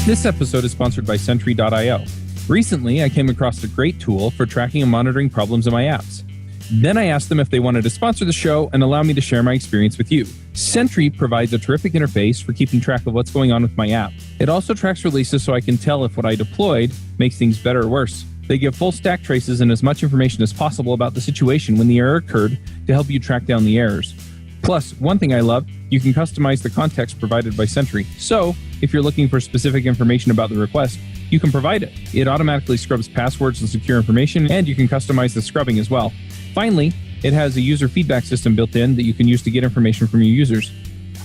This episode is sponsored by Sentry.io. Recently, I came across a great tool for tracking and monitoring problems in my apps. Then I asked them if they wanted to sponsor the show and allow me to share my experience with you. Sentry provides a terrific interface for keeping track of what's going on with my app. It also tracks releases so I can tell if what I deployed makes things better or worse. They give full stack traces and as much information as possible about the situation when the error occurred to help you track down the errors. Plus, one thing I love, you can customize the context provided by Sentry. So, if you're looking for specific information about the request, you can provide it. It automatically scrubs passwords and secure information, and you can customize the scrubbing as well. Finally, it has a user feedback system built in that you can use to get information from your users.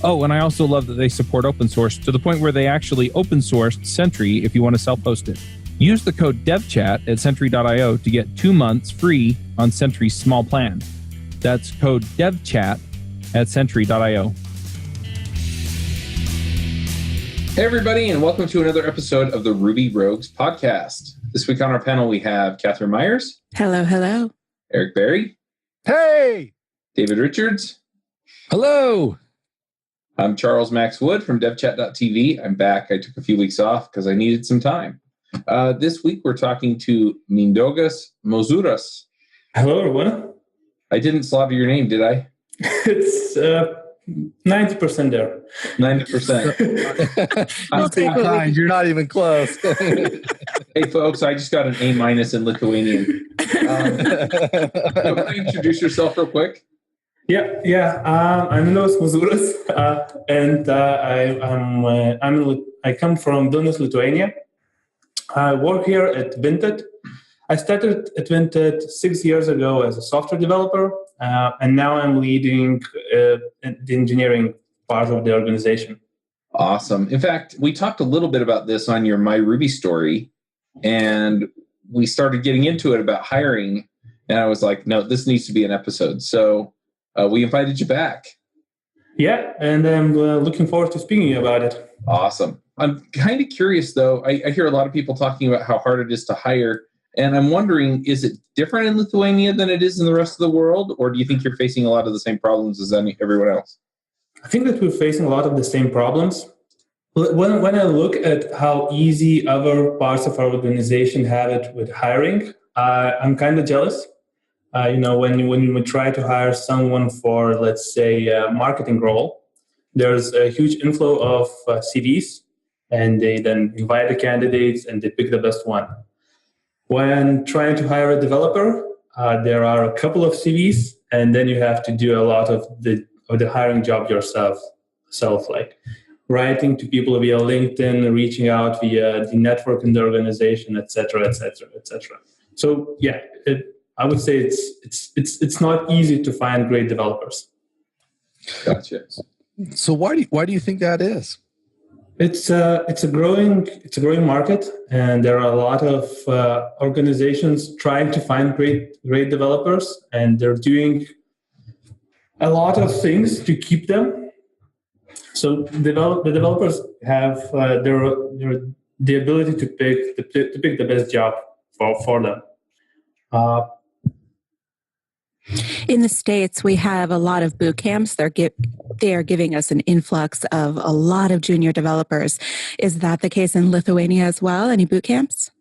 Oh, and I also love that they support open source to the point where they actually open sourced Sentry if you want to self-host it. Use the code DevChat at Sentry.io to get 2 months free on Sentry's small plan. That's code DevChat at Sentry.io. Hey everybody, and welcome to another episode of the Ruby Rogues podcast. This week on our panel we have Catherine Meyers. Hello, hello. Eric Berry. Hey! David Richards. Hello! I'm Charles Max Wood from devchat.tv. I'm back. I took a few weeks off because I needed some time. This week we're talking to Mindaugas Mozūras. Hello, everyone. I didn't slaughter your name, did I? It's 90% there. 90%. I'm being kind. You're not even close. Hey, folks, I just got an A- in Lithuanian. Introduce yourself real quick. Yeah. I'm Mindaugas Mozūras, and I come from Vilnius, Lithuania. I work here at Vinted. I started at Vinted 6 years ago as a software developer, and now I'm leading the engineering part of the organization. Awesome. In fact, we talked a little bit about this on your My Ruby story, and we started getting into it about hiring, and I was like, no, this needs to be an episode. So we invited you back. Yeah, and I'm looking forward to speaking about it. Awesome. I'm kind of curious, though. I hear a lot of people talking about how hard it is to hire, and I'm wondering, is it different in Lithuania than it is in the rest of the world, or do you think you're facing a lot of the same problems as everyone else? I think that we're facing a lot of the same problems. When I look at how easy other parts of our organization have it with hiring, I'm kind of jealous. When we try to hire someone for, let's say, a marketing role, there's a huge inflow of CVs, and they then invite the candidates and they pick the best one. When trying to hire a developer, there are a couple of CVs, and then you have to do a lot of the hiring job yourself, like writing to people via LinkedIn, reaching out via the network in the organization, etc. So yeah, I would say it's not easy to find great developers. Gotcha. So why do you think that is? It's a growing market, and there are a lot of organizations trying to find great developers, and they're doing a lot of things to keep them. So the developers have the ability to pick the best job for them. In the States, we have a lot of boot camps. They are giving us an influx of a lot of junior developers. Is that the case in Lithuania as well? Any boot camps?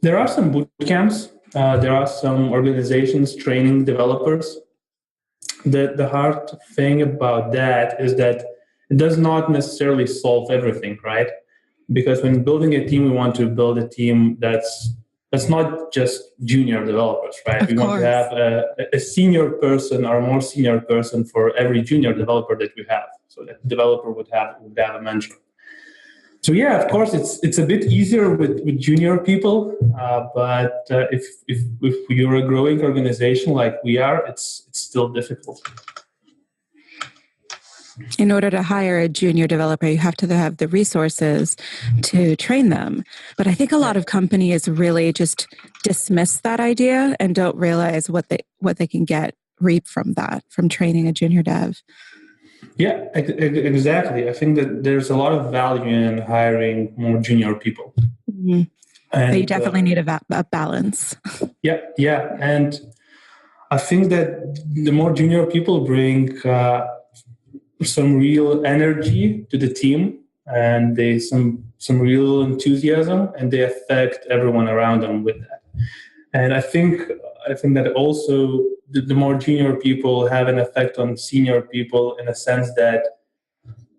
There are some boot camps. There are some organizations training developers. The hard thing about that is that it does not necessarily solve everything, right? Because when building a team, we want to build a team that's not just junior developers, right? We want to have a senior person or a more senior person for every junior developer that we have, so that the developer would have a mentor. So yeah, of course, it's a bit easier with junior people, but if you're a growing organization like we are, it's still difficult. In order to hire a junior developer, you have to have the resources to train them. But I think a lot of companies really just dismiss that idea and don't realize what they can reap from training a junior dev. Yeah, exactly. I think that there's a lot of value in hiring more junior people. Mm-hmm. But you definitely need a balance. Yeah. And I think that the more junior people bring some real energy to the team, and some some real enthusiasm, and they affect everyone around them with that. And I think that also the more junior people have an effect on senior people, in a sense that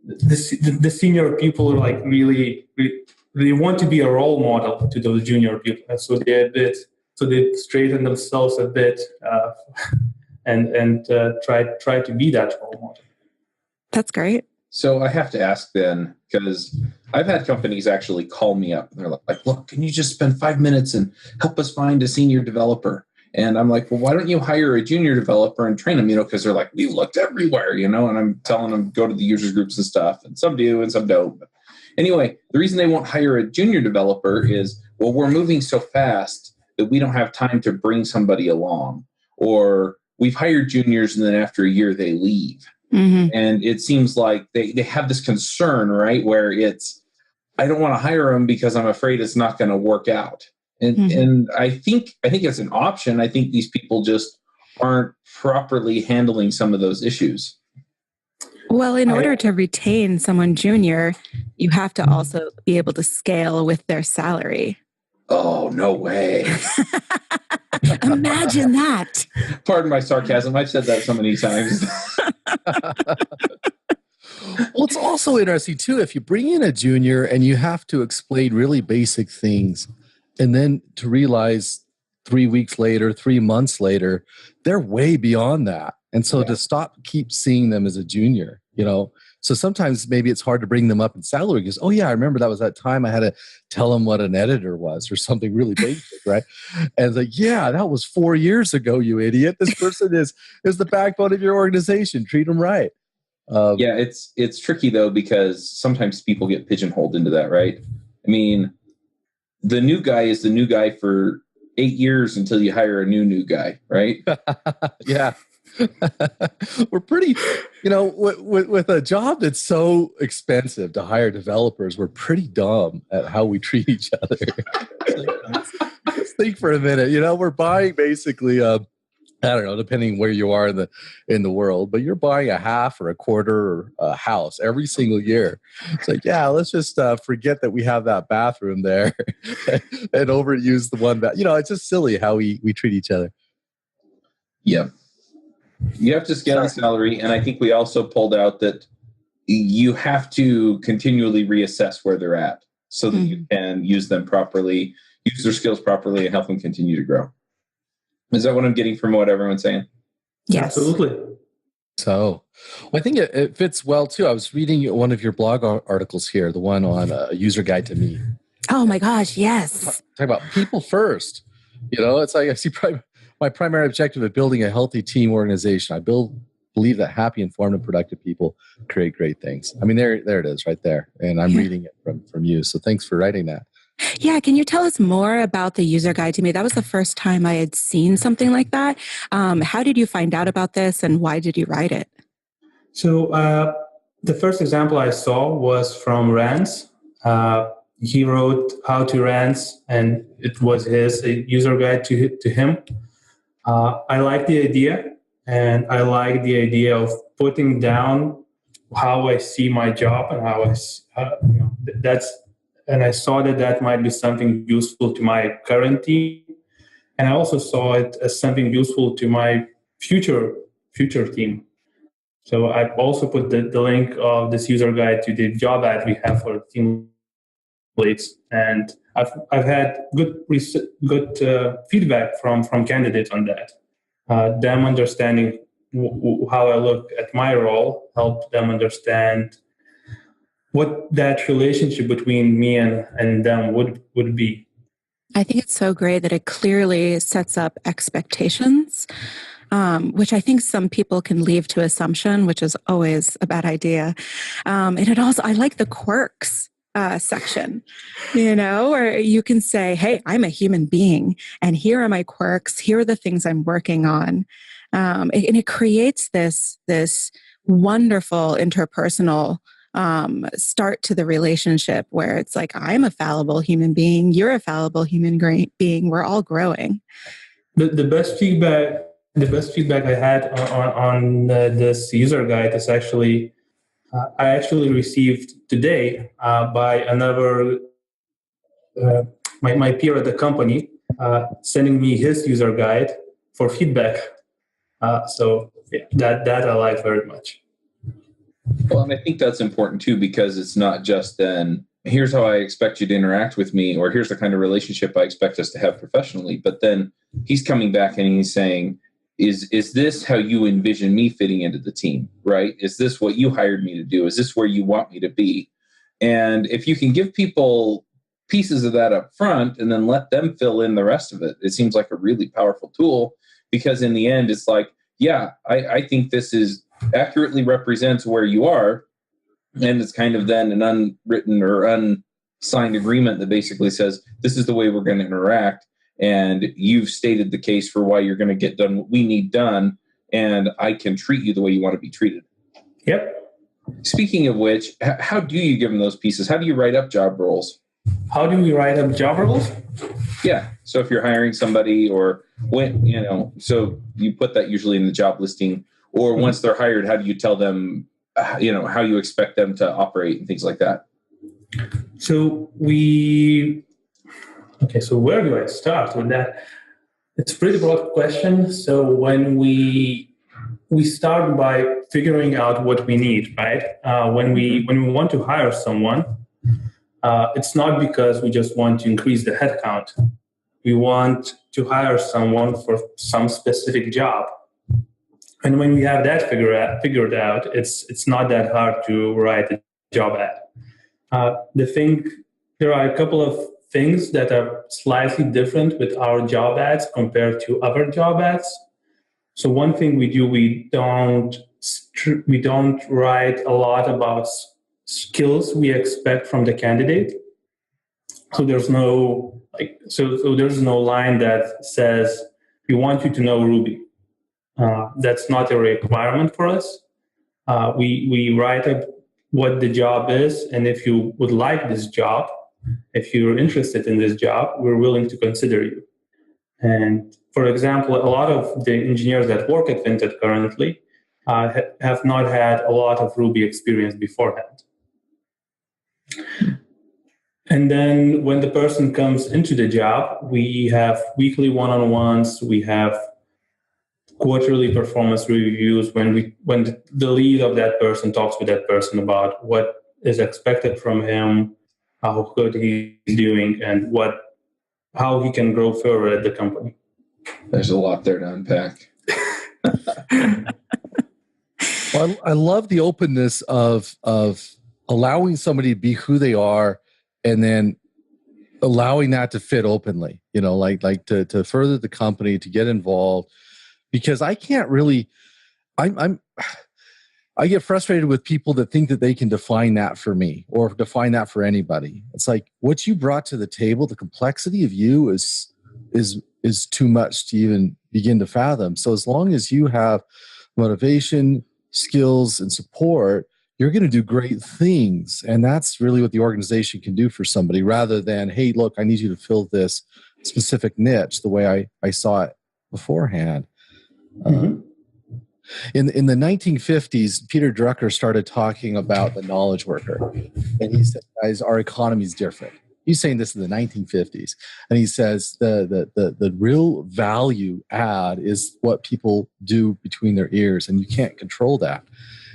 the senior people are like really they want to be a role model to those junior people, and so they straighten themselves a bit and try to be that role model. That's great. So I have to ask then, because I've had companies actually call me up. And they're like, look, can you just spend 5 minutes and help us find a senior developer? And I'm like, well, why don't you hire a junior developer and train them? Because they're like, we looked everywhere, and I'm telling them, go to the user groups and stuff. And some do and some don't. But anyway, the reason they won't hire a junior developer is, well, we're moving so fast that we don't have time to bring somebody along. Or we've hired juniors and then after a year they leave. Mm-hmm. And it seems like they have this concern, right, where it's, I don't want to hire them because I'm afraid it's not going to work out. And I think it's an option. I think these people just aren't properly handling some of those issues. Well, in order to retain someone junior, you have to also be able to scale with their salary. Oh, no way. Imagine that. Pardon my sarcasm. I've said that so many times. Well, it's also interesting, too, if you bring in a junior and you have to explain really basic things, and then to realize 3 weeks later, 3 months later, they're way beyond that. And so to keep seeing them as a junior, so sometimes maybe it's hard to bring them up in salary because, oh, yeah, I remember that was that time I had to tell them what an editor was or something really basic, right? And it's like, yeah, that was 4 years ago, you idiot. This person is the backbone of your organization. Treat them right. Yeah, it's tricky, though, because sometimes people get pigeonholed into that, right? I mean, the new guy is the new guy for 8 years until you hire a new guy, right? Yeah. We're pretty, with a job that's so expensive to hire developers, we're pretty dumb at how we treat each other. Let's think for a minute. We're buying basically I don't know, depending where you are in the world, but you're buying a half or a quarter or a house every single year. It's like, yeah, let's just forget that we have that bathroom there and overuse the one. It's just silly how we treat each other. Yeah. You have to scale the salary, and I think we also pulled out that you have to continually reassess where they're at so that you can use them properly, use their skills properly, and help them continue to grow. Is that what I'm getting from what everyone's saying? Yes. Absolutely. So I think it fits well, too. I was reading one of your blog articles here, the one on a user guide to me. Oh, my gosh, yes. Talk about people first. It's like I see my primary objective of building a healthy team organization. I believe that happy, informed, and productive people create great things. I mean, there it is right there. And I'm reading it from you. So thanks for writing that. Yeah. Can you tell us more about the user guide to me? That was the first time I had seen something like that. How did you find out about this and why did you write it? So the first example I saw was from Rance. He wrote How to Rance, and it was his user guide to him. I like the idea, and I like the idea of putting down how I see my job and how and I saw that might be something useful to my current team, and I also saw it as something useful to my future team. So I also put the link of this user guide to the job ad we have for team leads, and I've had good feedback from candidates on that. Them understanding how I look at my role helped them understand what that relationship between me and them would be. I think it's so great that it clearly sets up expectations, which I think some people can leave to assumption, which is always a bad idea. And it also, I like the quirks section, where you can say, hey, I'm a human being and here are my quirks. Here are the things I'm working on. And it creates this wonderful interpersonal start to the relationship where it's like, I'm a fallible human being. You're a fallible human being. We're all growing. The best feedback I had on this user guide is actually I actually received today by another, my peer at the company, sending me his user guide for feedback. So yeah, that I like very much. Well, and I think that's important too, because it's not just then, here's how I expect you to interact with me, or here's the kind of relationship I expect us to have professionally. But then he's coming back and he's saying, is this how you envision me fitting into the team, right? Is this what you hired me to do? Is this where you want me to be? And if you can give people pieces of that up front and then let them fill in the rest of it, it seems like a really powerful tool, because in the end, it's like, yeah, I think this is accurately represents where you are. And it's kind of then an unwritten or unsigned agreement that basically says, this is the way we're going to interact. And you've stated the case for why you're going to get done what we need done. And I can treat you the way you want to be treated. Yep. Speaking of which, how do you give them those pieces? How do you write up job roles? How do we write up job roles? Yeah. So if you're hiring somebody, or when, so you put that usually in the job listing, or once they're hired, how do you tell them, how you expect them to operate and things like that? So so where do I start with that? It's a pretty broad question. So when we start by figuring out what we need, right? When we want to hire someone, it's not because we just want to increase the headcount. We want to hire someone for some specific job. And when we have that figured out, it's not that hard to write a job ad. There are a couple of things that are slightly different with our job ads compared to other job ads. So one thing we do, we don't write a lot about skills we expect from the candidate. So there's no there's no line that says we want you to know Ruby. That's not a requirement for us. We write up what the job is, and if you would like this job, if you're interested in this job, we're willing to consider you. And for example, a lot of the engineers that work at Vinted currently have not had a lot of Ruby experience beforehand. And then when the person comes into the job, we have weekly one-on-ones, we have quarterly performance reviews when the lead of that person talks with that person about what is expected from him, how good he's doing, and how he can grow further at the company. There's a lot there to unpack. Well, I love the openness of allowing somebody to be who they are, and then allowing that to fit openly. Like to further the company, to get involved. Because I can't really, I get frustrated with people that think that they can define that for me or define that for anybody. It's like what you brought to the table, the complexity of you is too much to even begin to fathom. So as long as you have motivation, skills, and support, you're going to do great things. And that's really what the organization can do for somebody, rather than, hey, look, I need you to fill this specific niche the way I saw it beforehand. Mm-hmm. In the 1950s, Peter Drucker started talking about the knowledge worker. And he said, guys, our economy is different. He's saying this in the 1950s. And he says the real value add is what people do between their ears, and you can't control that.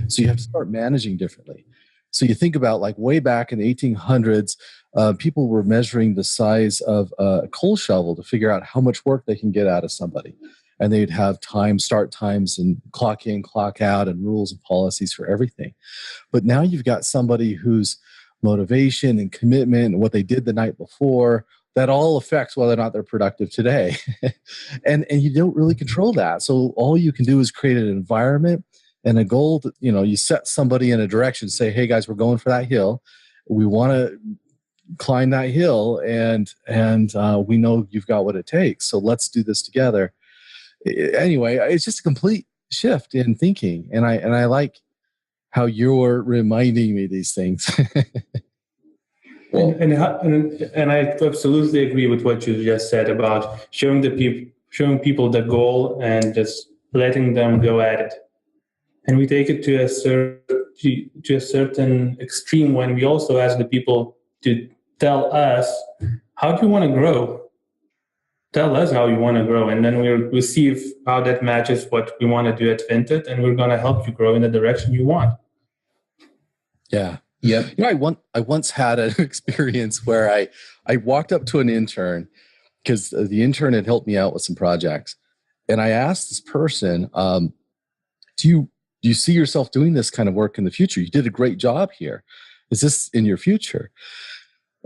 So you have to start managing differently. So you think about like way back in the 1800s, people were measuring the size of a coal shovel to figure out how much work they can get out of somebody. And they'd have start times and clock in, clock out, and rules and policies for everything. But now you've got somebody whose motivation and commitment and what they did the night before, that all affects whether or not they're productive today. and you don't really control that. So all you can do is create an environment and a goal that, you set somebody in a direction, say, hey guys, we're going for that hill. We want to climb that hill, and we know you've got what it takes. So let's do this together. Anyway, it's just a complete shift in thinking, and I like how you're reminding me these things. Well, and I absolutely agree with what you just said about showing people the goal and just letting them go at it. And we take it to to a certain extreme when we also ask the people to tell us, how do you want to grow? Tell us how you want to grow, and then we'll see how that matches what we want to do at Vinted, and we're going to help you grow in the direction you want. Yeah. Yep. I once had an experience where I walked up to an intern because the intern had helped me out with some projects. And I asked this person, do you see yourself doing this kind of work in the future? You did a great job here. Is this in your future?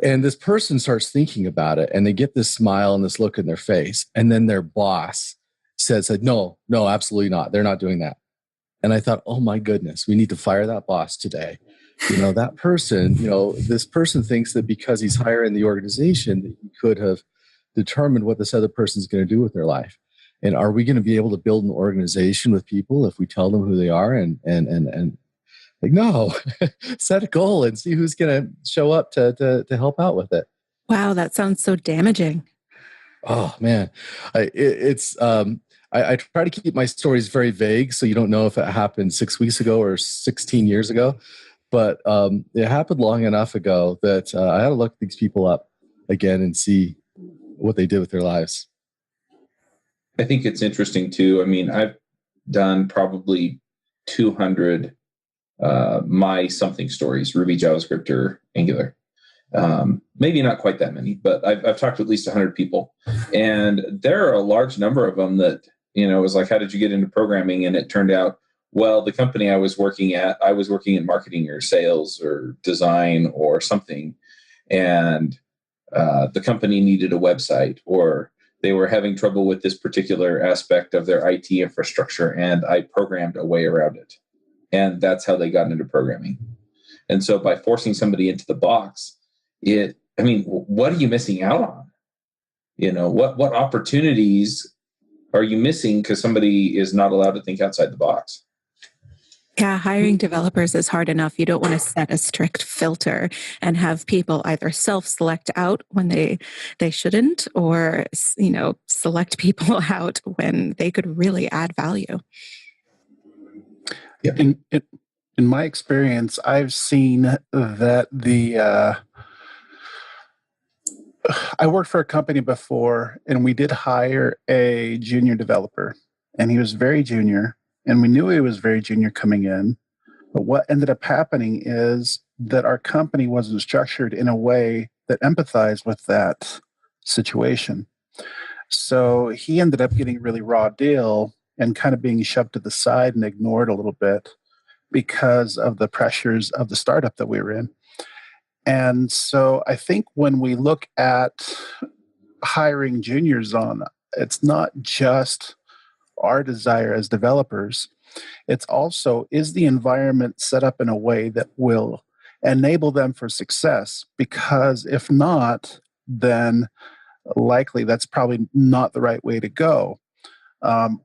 And this person starts thinking about it, and they get this smile and this look in their face. And then their boss said, no, absolutely not. They're not doing that. And I thought, oh my goodness, we need to fire that boss today. That person, this person thinks that because he's higher in the organization, that he could have determined what this other person is going to do with their life. And are we going to be able to build an organization with people if we tell them who they are and like, no, set a goal and see who's going to show up to help out with it. Wow, that sounds so damaging. Oh man, I try to keep my stories very vague, so you don't know if it happened 6 weeks ago or 16 years ago. But it happened long enough ago that I had to look these people up again and see what they did with their lives. I think it's interesting too. I mean, I've done probably 200 my something stories, Ruby, JavaScript, or Angular. Maybe not quite that many, but I've talked to at least 100 people. And there are a large number of them that, it was like, how did you get into programming? And it turned out, well, the company I was working in marketing or sales or design or something. And the company needed a website, or they were having trouble with this particular aspect of their IT infrastructure, and I programmed a way around it. And that's how they got into programming. And so by forcing somebody into the box, what are you missing out on? What opportunities are you missing because somebody is not allowed to think outside the box? Yeah, hiring developers is hard enough. You don't want to set a strict filter and have people either self-select out when they shouldn't, or select people out when they could really add value. Yeah. In my experience, I've seen that I worked for a company before, and we did hire a junior developer, and he was very junior. And we knew he was very junior coming in. But what ended up happening is that our company wasn't structured in a way that empathized with that situation. So he ended up getting a really raw deal and kind of being shoved to the side and ignored a little bit because of the pressures of the startup that we were in. And so I think when we look at hiring juniors on, it's not just our desire as developers. It's also, is the environment set up in a way that will enable them for success? Because if not, then likely that's probably not the right way to go,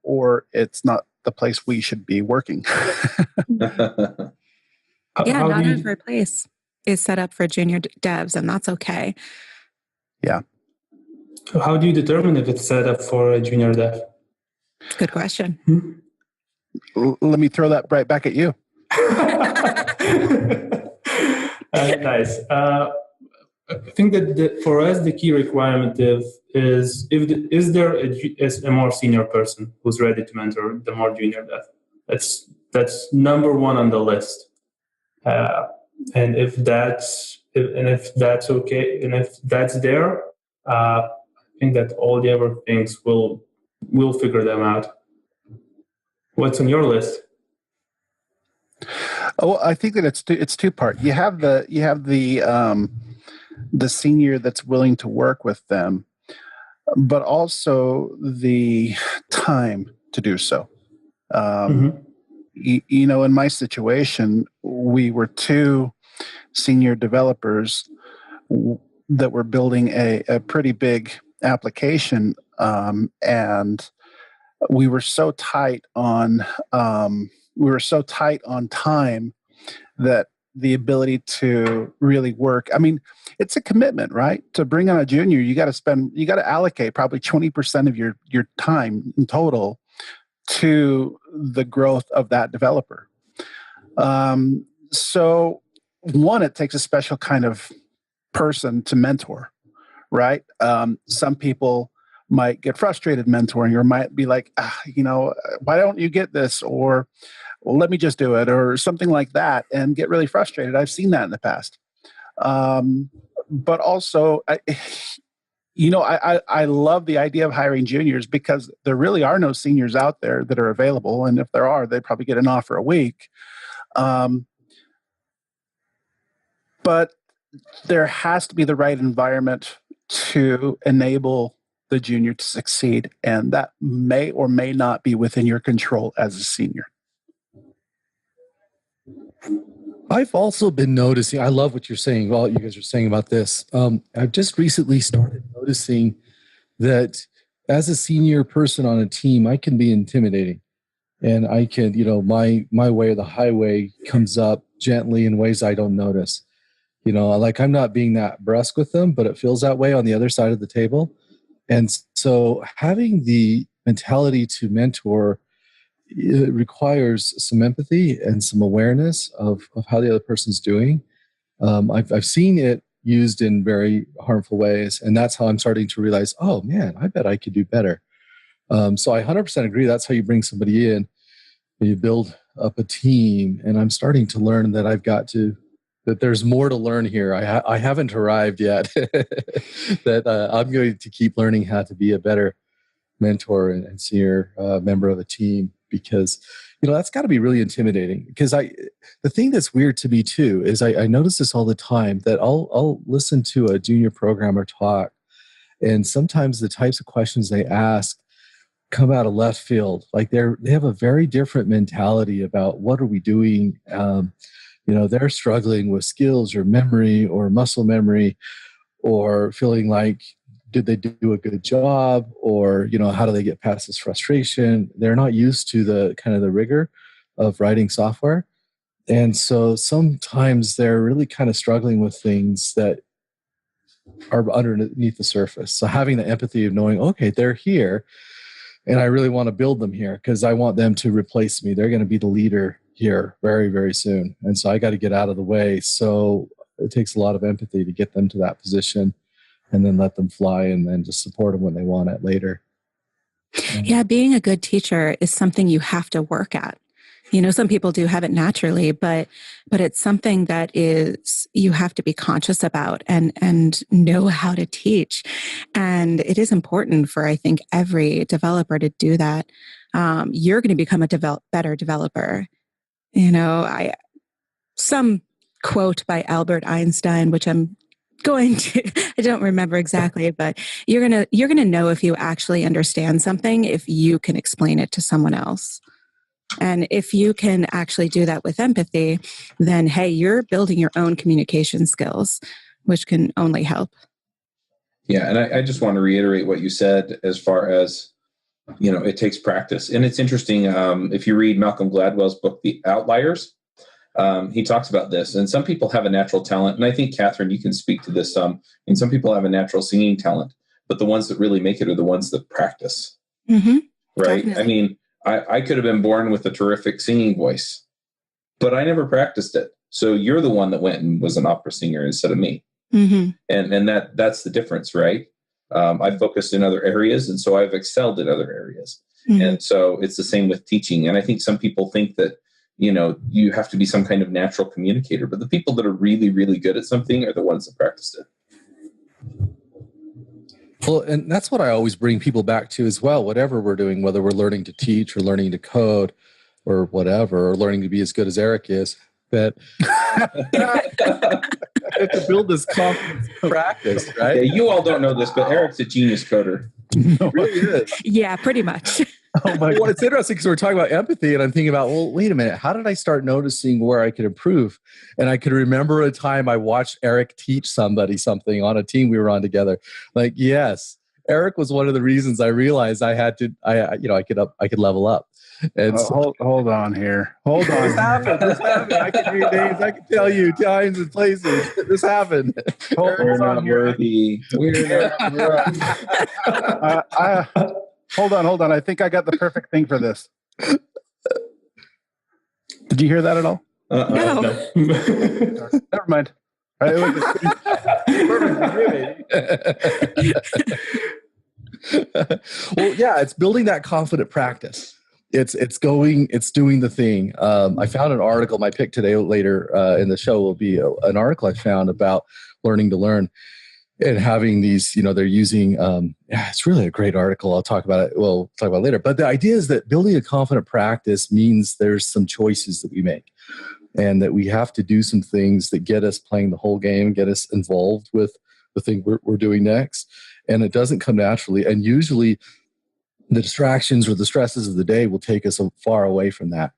or it's not the place we should be working. Not every place is set up for junior devs, and that's okay. Yeah. How do you determine if it's set up for a junior dev? Good question. Let me throw that right back at you. Nice. I think that for us, the key requirement is there a more senior person who's ready to mentor the more junior dev? That's number one on the list. And if that's okay, and if that's there, I think that all the other things will figure them out. What's on your list? Oh, I think that it's two part. You have the senior that's willing to work with them, but also the time to do so. In my situation, we were two senior developers that were building a pretty big application, and we were so tight on time that the ability to really work. I mean, it's a commitment, right? To bring on a junior, you got to allocate probably 20% of your time in total to the growth of that developer. So one, it takes a special kind of person to mentor, right? Some people might get frustrated mentoring, or might be like, why don't you get this? Or, well, let me just do it, or something like that, and get really frustrated. I've seen that in the past. But also, I love the idea of hiring juniors, because there really are no seniors out there that are available. And if there are, they probably get an offer a week. But there has to be the right environment to enable the junior to succeed. And that may or may not be within your control as a senior. I've also been noticing, I love what you're saying, all you guys are saying about this. I've just recently started noticing that as a senior person on a team, I can be intimidating. And I can, my way or the highway comes up gently in ways I don't notice. Like I'm not being that brusque with them, but it feels that way on the other side of the table. And so having the mentality to mentor, it requires some empathy and some awareness of how the other person's doing. I've seen it used in very harmful ways. And that's how I'm starting to realize, oh man, I bet I could do better. So I 100% agree. That's how you bring somebody in. You build up a team. And I'm starting to learn that that there's more to learn here. I haven't arrived yet. That I'm going to keep learning how to be a better mentor and senior member of a team, because that's got to be really intimidating. Because the thing that's weird to me too is I notice this all the time, that I'll listen to a junior programmer talk, and sometimes the types of questions they ask come out of left field. Like they have a very different mentality about what are we doing. They're struggling with skills or memory or muscle memory, or feeling like, did they do a good job? Or, how do they get past this frustration? They're not used to the kind of the rigor of writing software. And so sometimes they're really kind of struggling with things that are underneath the surface. So having the empathy of knowing, okay, they're here and I really want to build them here because I want them to replace me. They're going to be the leader here very, very soon. And so I got to get out of the way. So it takes a lot of empathy to get them to that position, and then let them fly, and then just support them when they want it later. Yeah, being a good teacher is something you have to work at. Some people do have it naturally, but it's something that is you have to be conscious about and know how to teach. And it is important for, I think, every developer to do that. You're going to become a better developer. Some quote by Albert Einstein, which I don't remember exactly, but you're gonna know if you actually understand something if you can explain it to someone else. And if you can actually do that with empathy, then hey, you're building your own communication skills, which can only help. Yeah, and I just want to reiterate what you said as far as, it takes practice. And it's interesting, if you read Malcolm Gladwell's book, The Outliers, he talks about this. And some people have a natural talent. And I think, Catherine, you can speak to this some. And some people have a natural singing talent. But the ones that really make it are the ones that practice. Mm-hmm. Right? Definitely. I mean, I could have been born with a terrific singing voice, but I never practiced it. So you're the one that went and was an opera singer instead of me. Mm-hmm. And that's the difference, right? I've focused in other areas, and so I've excelled in other areas. Mm-hmm. And so it's the same with teaching. And I think some people think that, you have to be some kind of natural communicator, but the people that are really, really good at something are the ones that practiced it. Well, and that's what I always bring people back to as well, whatever we're doing, whether we're learning to teach or learning to code or whatever, or learning to be as good as Eric is, that to build this confidence practice, right? Yeah, you all don't know this, but Eric's a genius coder. No, it really is. Yeah, pretty much. Oh my! Well, it's interesting because we're talking about empathy, and I'm thinking about, well, wait a minute. How did I start noticing where I could improve? And I could remember a time I watched Eric teach somebody something on a team we were on together. Like, yes, Eric was one of the reasons I realized I could level up. And hold on here. Hold on. This happened. I can read names. I can tell you times and places. This happened. We're not worthy. Hold on. I think I got the perfect thing for this. Did you hear that at all? No. Never mind. Perfect. Well, yeah, it's building that confident practice. It's doing the thing. I found an article. My pick today later in the show will be an article I found about learning to learn and having these. They're using. It's really a great article. I'll talk about it. We'll talk about it later. But the idea is that building a confident practice means there's some choices that we make, and that we have to do some things that get us playing the whole game, get us involved with the thing we're doing next. And it doesn't come naturally. And usually the distractions or the stresses of the day will take us far away from that.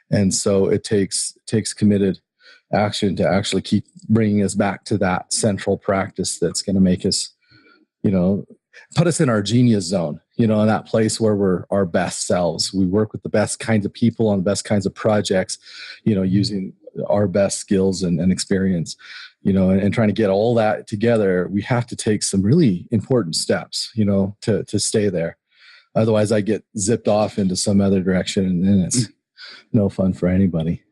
And so it takes committed action to actually keep bringing us back to that central practice that's going to make us, put us in our genius zone, in that place where we're our best selves. We work with the best kinds of people on the best kinds of projects, using our best skills and experience, and trying to get all that together. We have to take some really important steps, to stay there. Otherwise I get zipped off into some other direction, and then it's no fun for anybody.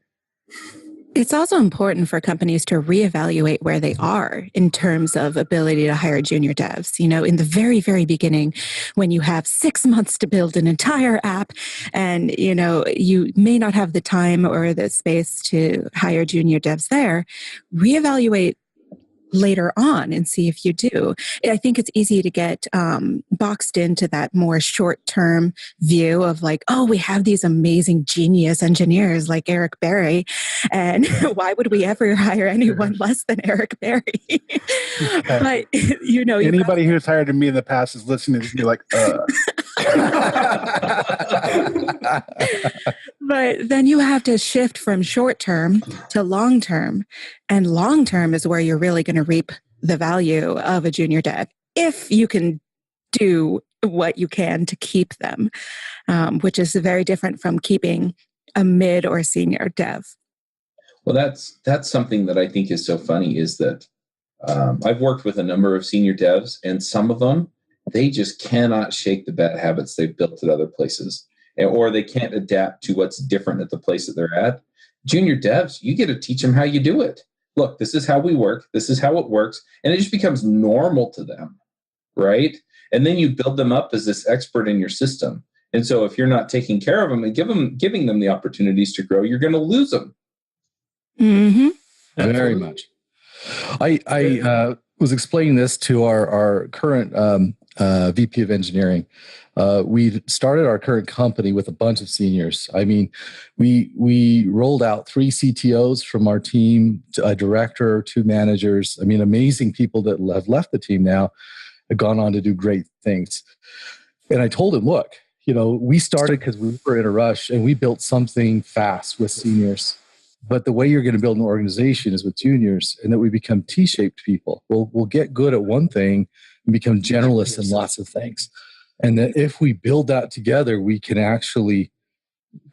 It's also important for companies to reevaluate where they are in terms of ability to hire junior devs. In the very, very beginning, when you have 6 months to build an entire app and, you may not have the time or the space to hire junior devs there, reevaluate later on and see if you do. I think it's easy to get boxed into that more short-term view of like, oh, we have these amazing genius engineers like Eric Berry, and why would we ever hire anyone less than Eric Berry? But anybody who's hired me in the past is listening to me like, But then you have to shift from short term to long term. And long term is where you're really going to reap the value of a junior dev if you can do what you can to keep them, which is very different from keeping a mid or senior dev. Well, that's something that I think is so funny is that I've worked with a number of senior devs, and some of them, they just cannot shake the bad habits they've built at other places, or they can't adapt to what's different at the place that they're at. Junior devs, you get to teach them how you do it. Look, this is how we work. This is how it works. And it just becomes normal to them, right? And then you build them up as this expert in your system. And so if you're not taking care of them and giving them the opportunities to grow, you're going to lose them. Mm-hmm. Very much. I was explaining this to our current VP of engineering. We started our current company with a bunch of seniors. I mean, we rolled out 3 CTOs from our team, a director, 2 managers. I mean, amazing people that have left the team now, have gone on to do great things. And I told him, look, we started because we were in a rush and we built something fast with seniors. But the way you're going to build an organization is with juniors, and that we become T-shaped people. We'll get good at one thing and become generalists in lots of things. And that if we build that together, we can actually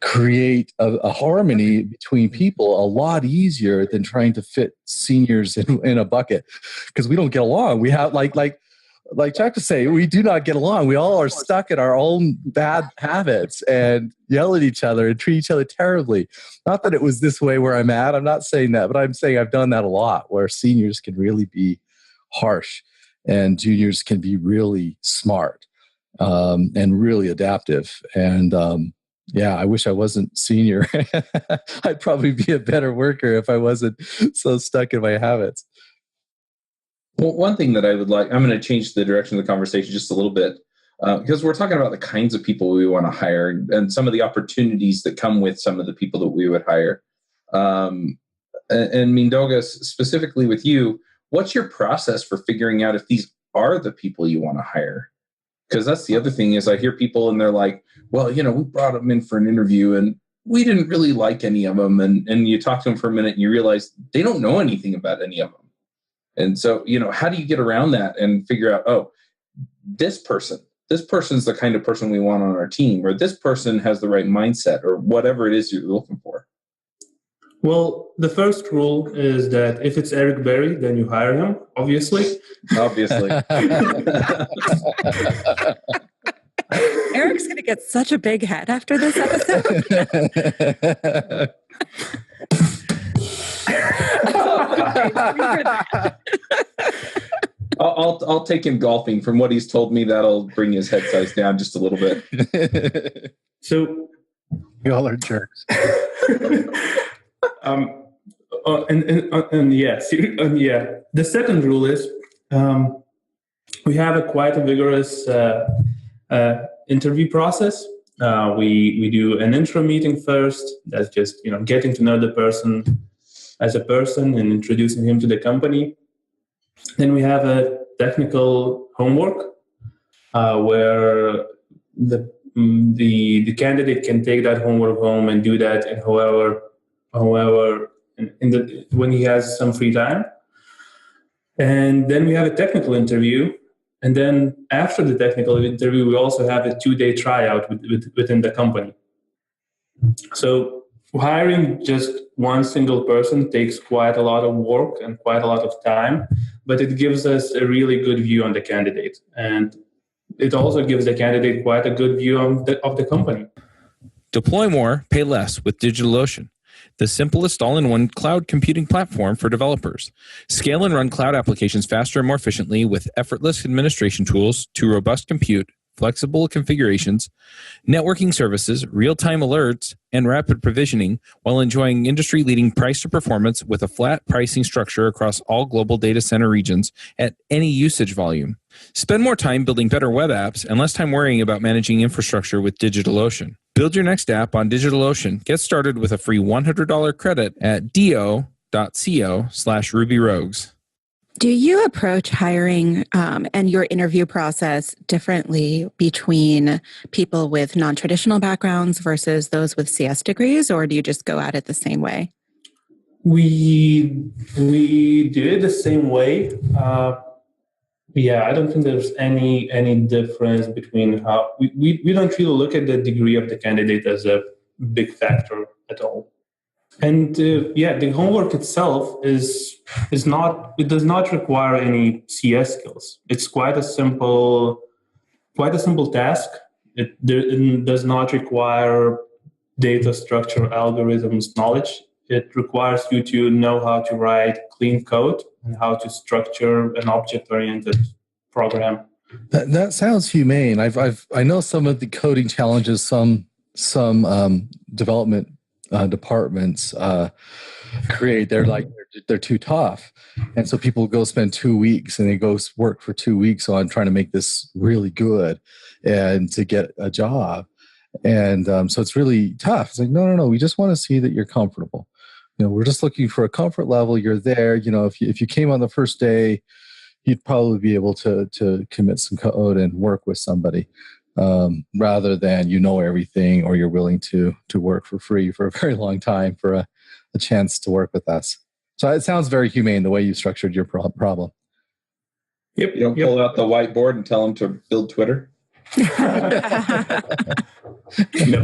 create a harmony between people a lot easier than trying to fit seniors in a bucket, because we don't get along. We have like Chuck to say, we do not get along. We all are stuck in our own bad habits and yell at each other and treat each other terribly. Not that it was this way where I'm at. I'm not saying that, but I'm saying I've done that a lot, where seniors can really be harsh and juniors can be really smart and really adaptive. And I wish I wasn't senior. I'd probably be a better worker if I wasn't so stuck in my habits. Well, one thing that I would like, I'm going to change the direction of the conversation just a little bit, because we're talking about the kinds of people we want to hire and some of the opportunities that come with some of the people that we would hire. And Mindaugas, specifically with you, what's your process for figuring out if these are the people you want to hire? Because that's the other thing is I hear people and they're like, well, we brought them in for an interview and we didn't really like any of them. And you talk to them for a minute and you realize they don't know anything about any of them. And so, how do you get around that and figure out, oh, this person's the kind of person we want on our team, or this person has the right mindset, or whatever it is you're looking for? Well, the first rule is that if it's Eric Berry, then you hire him, obviously. Obviously. Eric's going to get such a big head after this episode. I'll take him golfing. From what he's told me, that'll bring his head size down just a little bit. So y'all are jerks. The second rule is we have quite a vigorous interview process. We do an intro meeting first. That's just getting to know the person as a person and introducing him to the company. Then we have a technical homework where the candidate can take that homework home and do that in however when he has some free time. And then we have a technical interview. And then after the technical interview, we also have a 2-day tryout within the company. So hiring just one single person takes quite a lot of work and quite a lot of time, but it gives us a really good view on the candidate. And it also gives the candidate quite a good view of the company. Deploy more, pay less with DigitalOcean, the simplest all-in-one cloud computing platform for developers. Scale and run cloud applications faster and more efficiently with effortless administration tools to robust compute, flexible configurations, networking services, real-time alerts, and rapid provisioning, while enjoying industry-leading price to performance with a flat pricing structure across all global data center regions at any usage volume. Spend more time building better web apps and less time worrying about managing infrastructure with DigitalOcean. Build your next app on DigitalOcean. Get started with a free $100 credit at do.co/RubyRogues. Do you approach hiring and your interview process differently between people with non-traditional backgrounds versus those with CS degrees, or do you just go at it the same way? We do it the same way. I don't think there's any difference between how we don't really look at the degree of the candidate as a big factor at all. And the homework itself does not require any CS skills. It's quite a simple task. It does not require data structure algorithms knowledge. It requires you to know how to write clean code and how to structure an object-oriented program. That sounds humane. I know some of the coding challenges some development departments create. They're too tough, and so people go spend 2 weeks and they go work for 2 weeks on trying to make this really good and to get a job. And so it's really tough. It's like, no. We just want to see that you're comfortable. We're just looking for a comfort level. You're there. If you came on the first day, you'd probably be able to commit some code and work with somebody, rather than everything or you're willing to work for free for a very long time for a chance to work with us. So it sounds very humane the way you structured your problem. Yep. You don't pull out the whiteboard and tell them to build Twitter? No.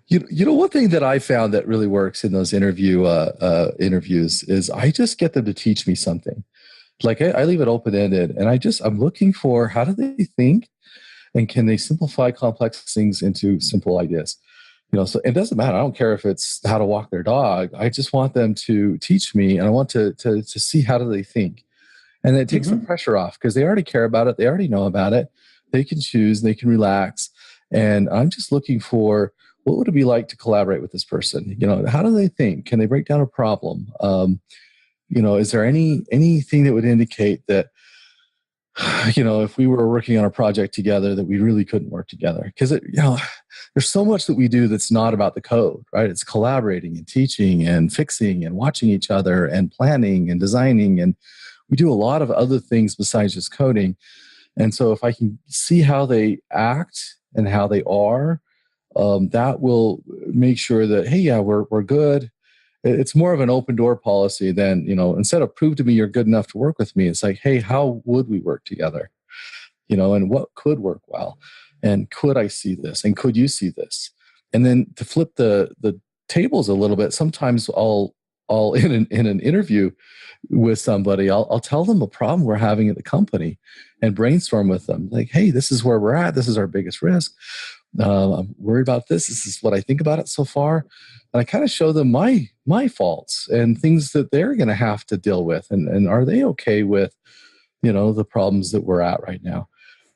One thing that I found that really works in those interviews is I just get them to teach me something. Like I leave it open-ended, and I'm looking for how do they think, and can they simplify complex things into simple ideas? So it doesn't matter. I don't care if it's how to walk their dog. I just want them to teach me, and I want to see how do they think. And it takes the pressure off because they already care about it. They already know about it. They can choose. They can relax. And I'm just looking for what would it be like to collaborate with this person? How do they think? Can they break down a problem? Is there anything that would indicate that, if we were working on a project together that we really couldn't work together? Because, there's so much that we do that's not about the code, right? It's collaborating and teaching and fixing and watching each other and planning and designing. And we do a lot of other things besides just coding. And so if I can see how they act and how they are, that will make sure that, hey, yeah, we're good. It's more of an open door policy than, instead of prove to me you're good enough to work with me, it's like, hey, how would we work together? And what could work well? And could I see this? And could you see this? And then to flip the tables a little bit, sometimes I'll in an interview with somebody, I'll tell them a problem we're having at the company and brainstorm with them. Like, hey, this is where we're at. This is our biggest risk. I'm worried about this. This is what I think about it so far. And I kind of show them my faults and things that they're going to have to deal with. And are they okay with, the problems that we're at right now?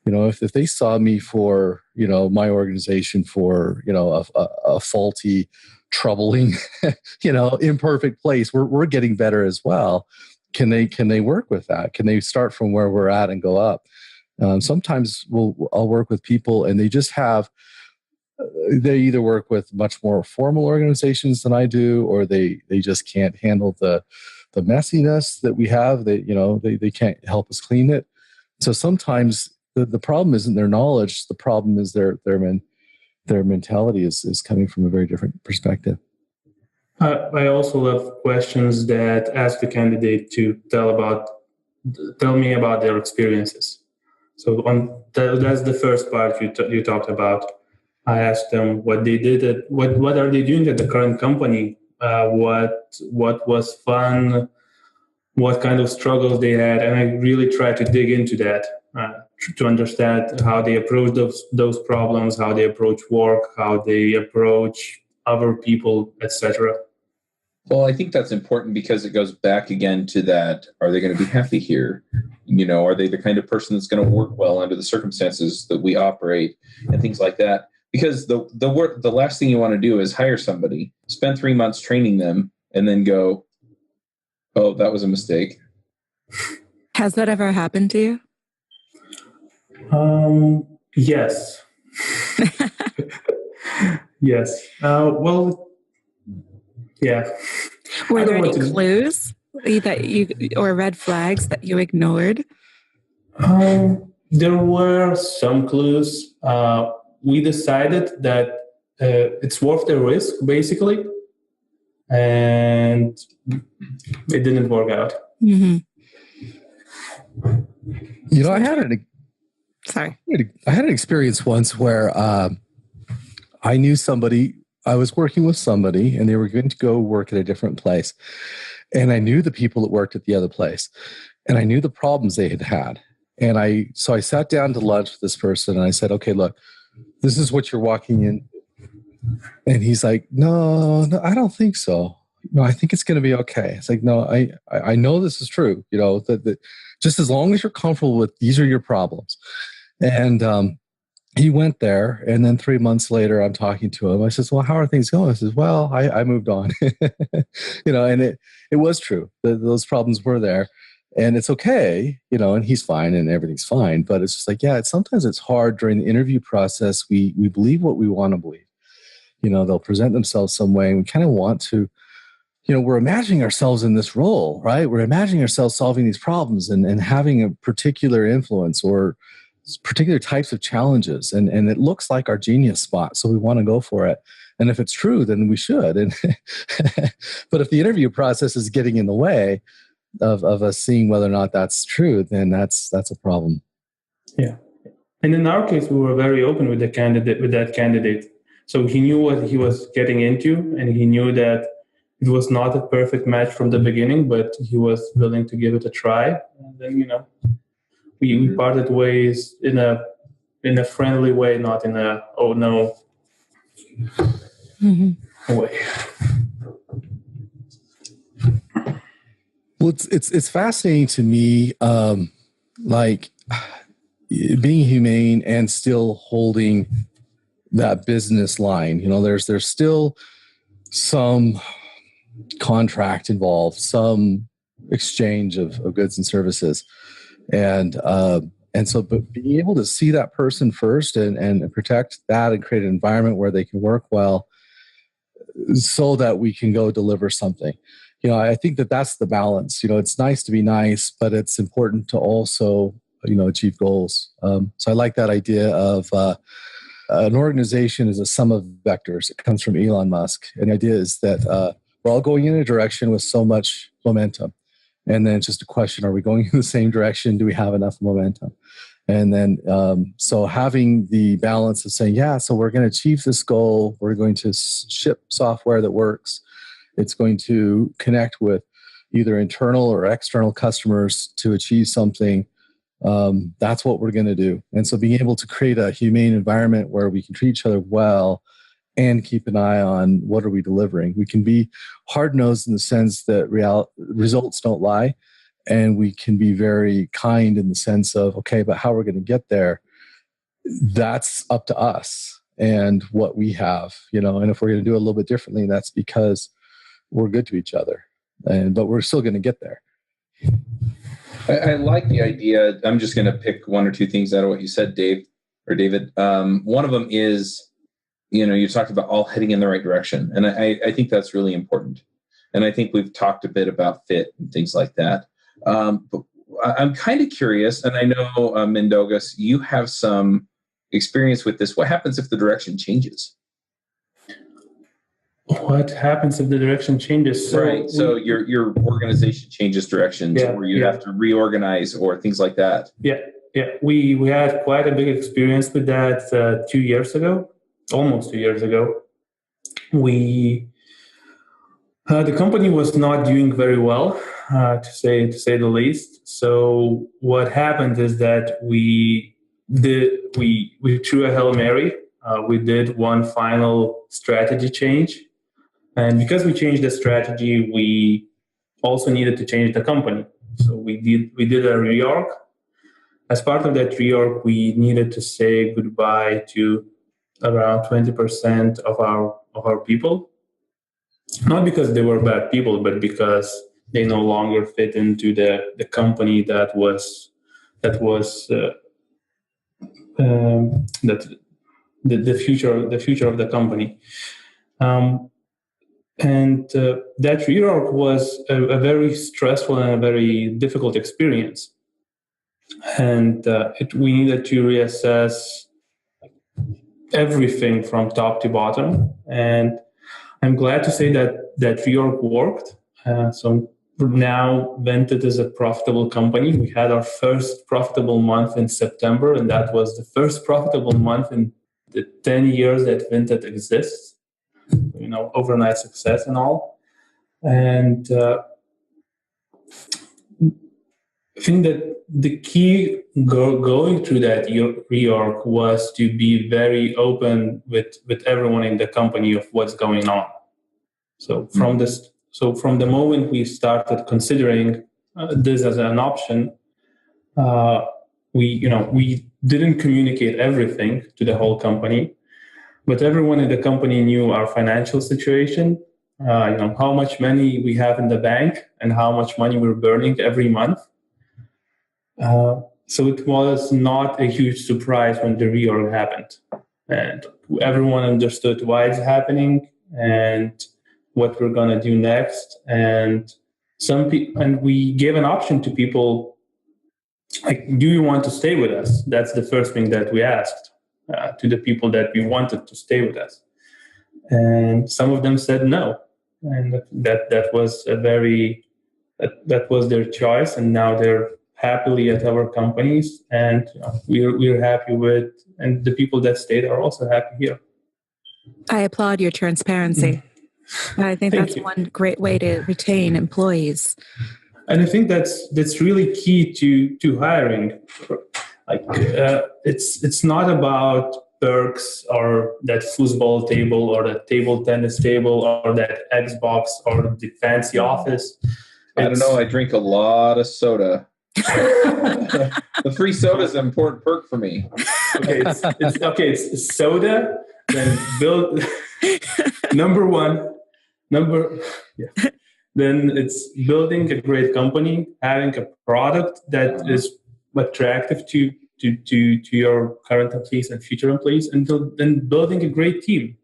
If they saw me for, my organization for, a faulty, troubling, imperfect place, we're getting better as well. Can they work with that? Can they start from where we're at and go up? Sometimes I'll work with people and they just have, they either work with much more formal organizations than I do, or they just can't handle the messiness that we have. They can't help us clean it. So sometimes the problem isn't their knowledge. The problem is their mentality is coming from a very different perspective. I also love questions that ask the candidate to tell me about their experiences. So that's the first part you talked about. I asked them what they did, what are they doing at the current company, what was fun, what kind of struggles they had, and I really tried to dig into that to understand how they approach those problems, how they approach work, how they approach other people, etc. Well, I think that's important because it goes back again to that. Are they going to be happy here? Are they the kind of person that's going to work well under the circumstances that we operate and things like that? Because the last thing you want to do is hire somebody, spend 3 months training them, and then go, oh, that was a mistake. Has that ever happened to you? Yes. Yes. Well, yeah. Were there any clues or red flags that you ignored? There were some clues. We decided that it's worth the risk, basically, and it didn't work out. Mm-hmm. I had an experience once where I knew somebody. I was working with somebody, and they were going to go work at a different place, and I knew the people that worked at the other place, and I knew the problems they had had. And I sat down to lunch with this person, and I said, "Okay, look, this is what you're walking in." And he's like, no, I don't think so. No, I think it's going to be okay. It's like, no, I know this is true. That just as long as you're comfortable with these are your problems. And he went there, and then 3 months later, I'm talking to him. I says, well, how are things going? I says, well, I moved on. And it was true. Those problems were there. And it's okay, and he's fine and everything's fine. But it's just like, sometimes it's hard during the interview process. We believe what we want to believe. They'll present themselves some way, and we kind of want to, we're imagining ourselves in this role, right? We're imagining ourselves solving these problems and having a particular influence or particular types of challenges. And it looks like our genius spot. So we want to go for it. And if it's true, then we should. And but if the interview process is getting in the way of us seeing whether or not that's true, then that's a problem. Yeah. And in our case, we were very open with that candidate. So he knew what he was getting into, and he knew that it was not a perfect match from the beginning, but he was willing to give it a try. And then, we parted ways in a friendly way, not in a, oh no, way. Well, it's fascinating to me, like being humane and still holding that business line. There's still some contract involved, some exchange of goods and services, and so, but being able to see that person first and protect that and create an environment where they can work well, so that we can go deliver something. I think that's the balance. It's nice to be nice, but it's important to also, achieve goals. So I like that idea of an organization is a sum of vectors. It comes from Elon Musk. And the idea is that we're all going in a direction with so much momentum. And then it's just a question, are we going in the same direction? Do we have enough momentum? And then, so having the balance of saying, so we're going to achieve this goal. We're going to ship software that works. It's going to connect with either internal or external customers to achieve something. That's what we're going to do. And so being able to create a humane environment where we can treat each other well and keep an eye on what are we delivering. We can be hard-nosed in the sense that results don't lie. And we can be very kind in the sense of, okay, but how we're going to get there, that's up to us and what we have, and if we're going to do it a little bit differently, that's because we're good to each other. But we're still going to get there. I like the idea. I'm just going to pick one or two things out of what you said, David. One of them is, you talked about all heading in the right direction. And I think that's really important. And I think we've talked a bit about fit and things like that. But I'm kind of curious, and I know, Mindaugas, you have some experience with this. What happens if the direction changes? What happens if the direction changes? So your organization changes directions, or you have to reorganize, or things like that. Yeah. We had quite a big experience with that 2 years ago, almost 2 years ago. The company was not doing very well, to say the least. So what happened is that we threw a Hail Mary. We did one final strategy change. And because we changed the strategy, we also needed to change the company. So we did a reorg. As part of that reorg, we needed to say goodbye to around 20% of our people. Not because they were bad people, but because they no longer fit into the company that was the future of the company. And that reorg was a very stressful and a very difficult experience. And we needed to reassess everything from top to bottom. And I'm glad to say that reorg worked. So now Vinted is a profitable company. We had our first profitable month in September, and that was the first profitable month in the 10 years that Vinted exists. Overnight success and all. And I think that the key going through that reorg was to be very open with everyone in the company of what's going on. So from the moment we started considering this as an option, we didn't communicate everything to the whole company. But everyone in the company knew our financial situation, how much money we have in the bank and how much money we're burning every month. So it was not a huge surprise when the reorg happened. And everyone understood why it's happening and what we're going to do next. And we gave an option to people, like, do you want to stay with us? That's the first thing that we asked. To the people that we wanted to stay with us, and some of them said no, and that was that was their choice, and now they're happily at our companies, and we're happy with, and the people that stayed are also happy here. I applaud your transparency. I think that's one great way to retain employees. And I think that's really key to hiring. Like it's not about perks or that foosball table or that table tennis table or that Xbox or the fancy office. I don't know. I drink a lot of soda. The free soda is an important perk for me. Okay, it's soda. Then build number one. Then it's building a great company, having a product that is attractive to your current employees and future employees, and then building a great team.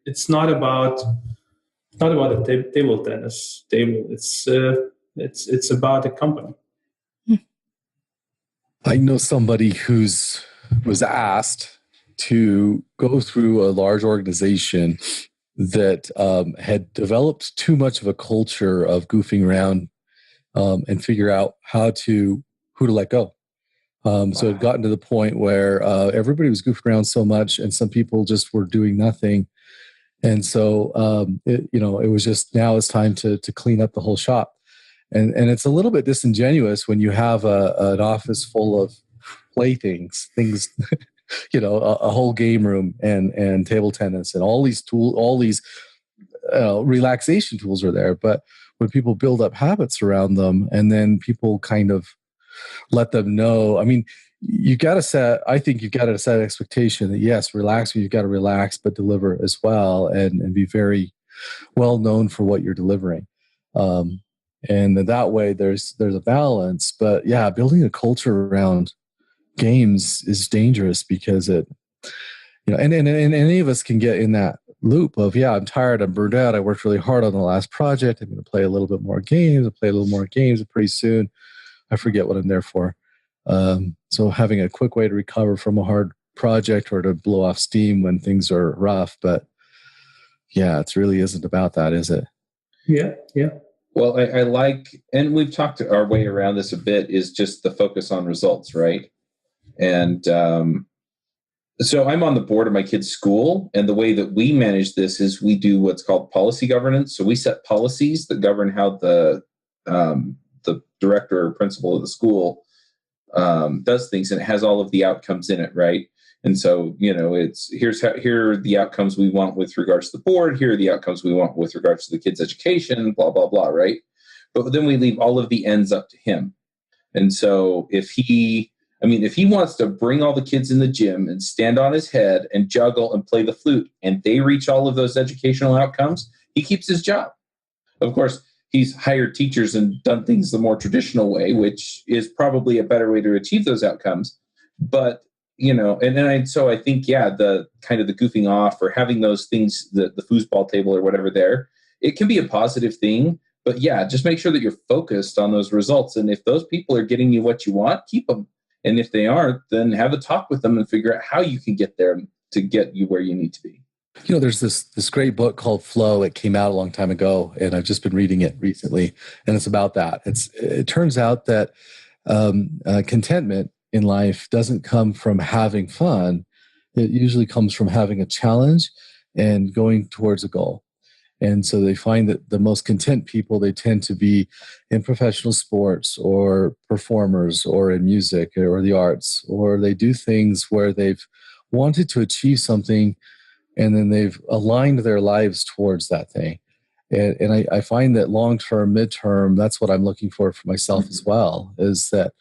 It's not about a table tennis table. It's about a company. I know somebody was asked to go through a large organization that had developed too much of a culture of goofing around and figure out who to let go. So it had gotten to the point where everybody was goofing around so much, and some people just were doing nothing. And so, it was just, now it's time to clean up the whole shop. And it's a little bit disingenuous when you have an office full of playthings, things, a whole game room and table tennis and all these relaxation tools are there. But when people build up habits around them and then people kind of let them know, I mean, I think you've got to set an expectation that yes, relax, you've got to relax, but deliver as well and be very well known for what you're delivering. And that way there's a balance. But yeah, building a culture around games is dangerous because and any of us can get in that loop of, yeah, I'm tired, I'm burned out, I worked really hard on the last project, I'm going to play a little bit more games, and pretty soon I forget what I'm there for. So having a quick way to recover from a hard project or to blow off steam when things are rough. But yeah, it really isn't about that, is it? Yeah. Well, I like, and we've talked our way around this a bit, is just the focus on results, right? And so I'm on the board of my kid's school, and the way that we manage this is we do what's called policy governance. So we set policies that govern how the director or principal of the school does things, and it has all of the outcomes in it, right? And so, it's here are the outcomes we want with regards to the board. Here are the outcomes we want with regards to the kid's education, blah, blah, blah, right? But then we leave all of the ends up to him. And so if he wants to bring all the kids in the gym and stand on his head and juggle and play the flute, and they reach all of those educational outcomes, he keeps his job. Of course, he's hired teachers and done things the more traditional way, which is probably a better way to achieve those outcomes. But, so I think, yeah, the kind of the goofing off or having those things, the foosball table or whatever there, it can be a positive thing. But yeah, just make sure that you're focused on those results. And if those people are getting you what you want, keep them. And if they aren't, then have a talk with them and figure out how you can get there to get you where you need to be. There's this great book called Flow. It came out a long time ago, and I've just been reading it recently. And it's about that. It turns out that contentment in life doesn't come from having fun. It usually comes from having a challenge and going towards a goal. And so they find that the most content people, they tend to be in professional sports or performers or in music or the arts, or they do things where they've wanted to achieve something and then they've aligned their lives towards that thing. And I find that long-term, midterm, that's what I'm looking for myself as well, is that,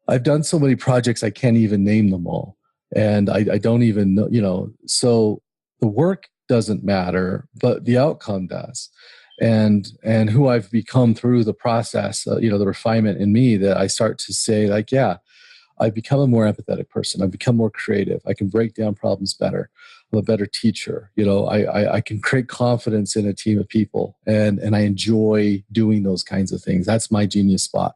I've done so many projects, I can't even name them all. And I don't even know, so the work doesn't matter, but the outcome does. And who I've become through the process, the refinement in me, that I start to say, like, yeah, I've become a more empathetic person. I've become more creative. I can break down problems better. I'm a better teacher. I can create confidence in a team of people, and I enjoy doing those kinds of things. That's my genius spot.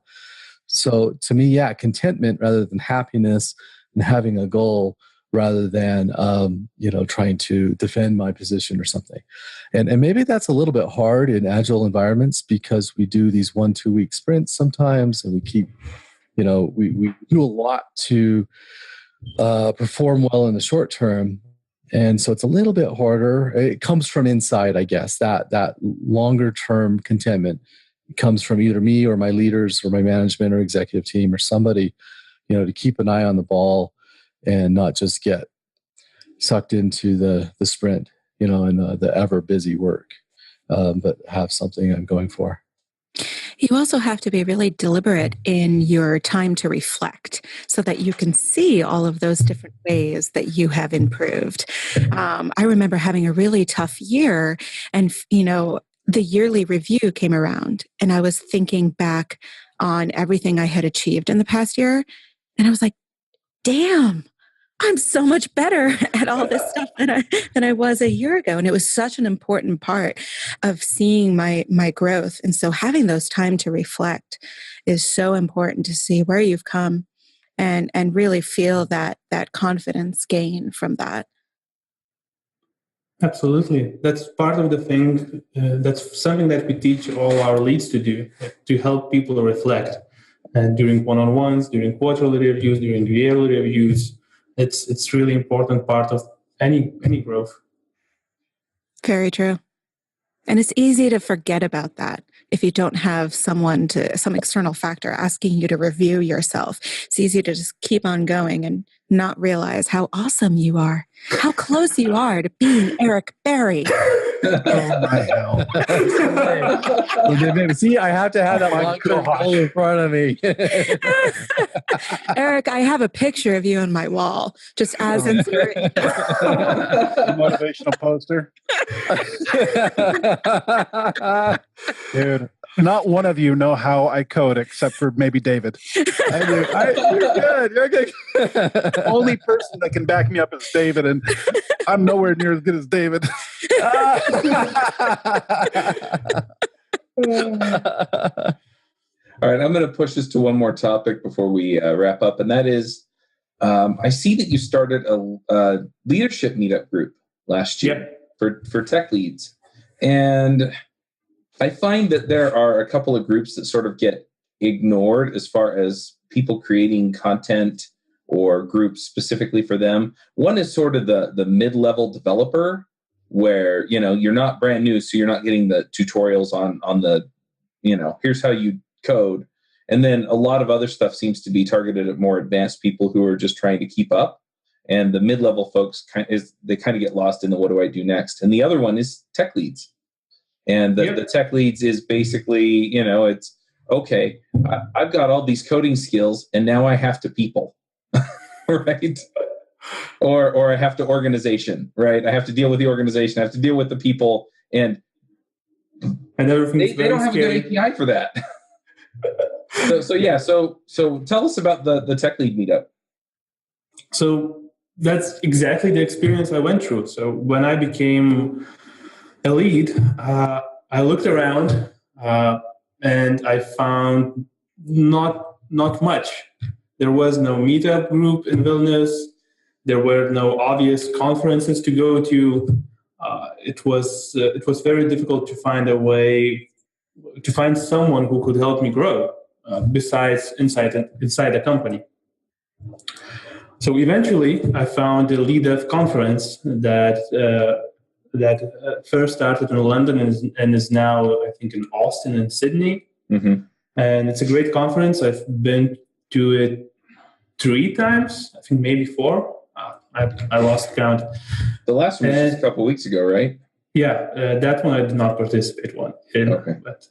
So to me, yeah, contentment rather than happiness, and having a goal rather than trying to defend my position or something. And maybe that's a little bit hard in agile environments because we do these 1-2 week sprints sometimes, and we keep, we do a lot to perform well in the short term. And so it's a little bit harder. It comes from inside, I guess, that longer term contentment comes from either me or my leaders or my management or executive team or somebody, to keep an eye on the ball and not just get sucked into the sprint, and the ever busy work, but have something I'm going for. You also have to be really deliberate in your time to reflect so that you can see all of those different ways that you have improved. I remember having a really tough year, and, the yearly review came around, and I was thinking back on everything I had achieved in the past year. And I was like, damn, I'm so much better at all this stuff than I was a year ago. And it was such an important part of seeing my growth. And so having those time to reflect is so important, to see where you've come and really feel that confidence gain from that. Absolutely. That's part of the thing. That's something that we teach all our leads to do, to help people reflect. And during one-on-ones, during quarterly reviews, during yearly reviews, it's really important part of any growth. Very true. And it's easy to forget about that if you don't have some external factor asking you to review yourself. It's easy to just keep on going and not realize how awesome you are, how close you are to being Eric Berry. Oh my hell. See, I have to have that long-term goal in front of me. Eric, I have a picture of you on my wall, just as inspiration. Motivational poster. Dude, not one of you know how I code except for maybe David. You're good. Only person that can back me up is David, and I'm nowhere near as good as David. All right, I'm going to push this to one more topic before we wrap up, and that is, I see that you started a leadership meetup group last year for tech leads, and I find that there are a couple of groups that sort of get ignored as far as people creating content or groups specifically for them. One is sort of the mid-level developer, where you're not brand new, so you're not getting the tutorials on the here's how you code. And then a lot of other stuff seems to be targeted at more advanced people who are just trying to keep up. And the mid-level folks kind of get lost in the what do I do next. And the other one is tech leads. And the tech leads is basically, it's okay, I've got all these coding skills and now I have to people, right? Or I have to organization, right? I have to deal with the organization. I have to deal with the people, and they don't have a good API for that. So tell us about the tech lead meetup. So that's exactly the experience I went through. So when I became a lead, I looked around and I found not much. There was no meetup group in Vilnius. There were no obvious conferences to go to. It was very difficult to find a way to find someone who could help me grow besides inside the company. So eventually, I found a lead dev conference that first started in London and is now, I think, in Austin and Sydney. Mm-hmm. And it's a great conference. I've been to it 3 times, I think maybe 4. I lost count. The last one was just a couple of weeks ago, right? Yeah, that one I did not participate in. Okay. But,